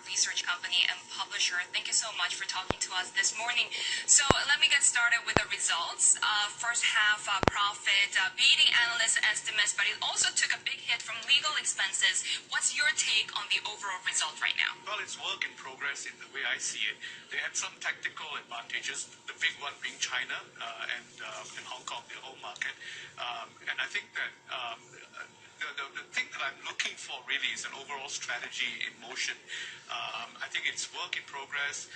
research company and publisher. Thank you so much for talking to us this morning. So let me get started with the results. First half profit beating analyst estimates, but it also took a big hit from legal expenses. What's your take on the overall result right now? Well, it's work in progress in the way I see it. They had some tactical advantages, the big one being China and Hong Kong, their home market. And I think that the thing that I'm looking for really is an overall strategy in motion. I think it's work in progress.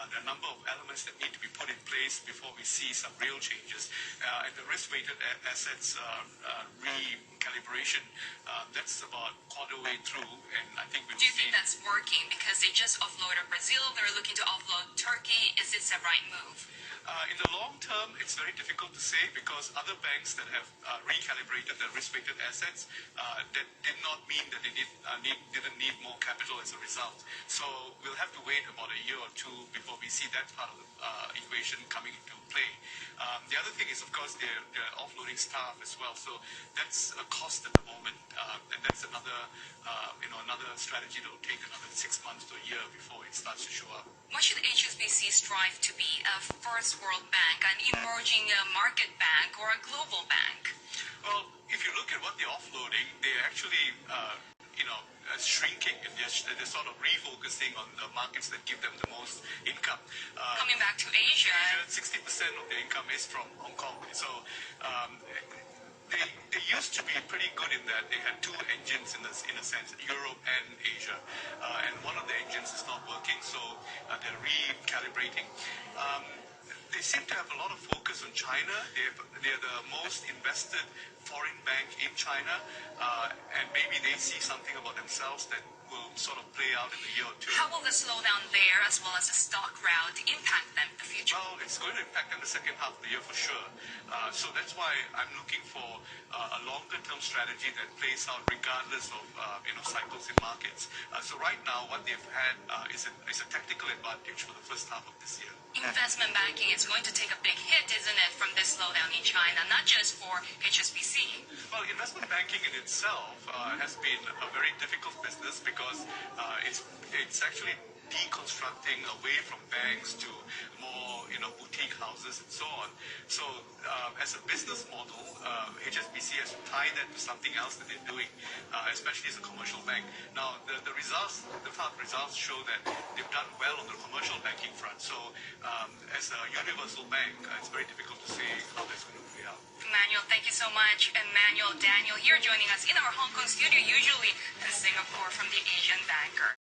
There are a number of elements that need to be put in place before we see some real changes. And the risk-weighted assets recalibration, that's about quarter way through, and I think we'll see. Do you think that's working? Because they just offloaded Brazil, they're looking to offload Turkey. Is this the right move? In the long term, it's very difficult to say because other banks that have recalibrated their risk-weighted assets, that did not mean that they didn't need more capital as a result. So we'll have to wait about a year or two before we see that part of the equation coming into play. The other thing is, of course, they're offloading staff as well. So that's a cost at the moment, and that's another strategy that will take another 6 months to a year before it starts to show up. Why should HSBC strive to be a first world bank, an emerging market bank, or a global bank? Well, if you look at what they're offloading, they're actually shrinking, and they're sort of refocusing on the markets that give them the most income. Coming back to Asia, 60% of their income is from Hong Kong. So they used to be pretty good in that they had two engines in a sense, Europe and Asia, and one of the engines is not working, so they're recalibrating. They seem to have a lot of focus on China. They're the most invested foreign bank in China, and maybe they see something about themselves that will sort of play out in a year or two. How will the slowdown there, as well as the stock rout, impact them in the future? Well, it's going to impact them the second half of the year for sure. So that's why I'm looking for a longer-term strategy that plays out regardless of cycles in markets. So right now, what they've had is a tactical advantage for the first half of this year. Investment banking is going to take a big hit, isn't it, from this slowdown in China, not just for HSBC? Well, investment banking in itself has been a very difficult business because it's actually deconstructing away from banks to more boutique houses and so on. So as a business model, HSBC has to tie that to something else that they're doing, especially as a commercial bank. Now the results show that they've done well on the commercial banking front. So as a universal bank, it's very difficult to say how that's going to play out. Emmanuel, thank you so much. Emmanuel Daniel here joining us in our Hong Kong studio, usually in Singapore from the Asian Banker.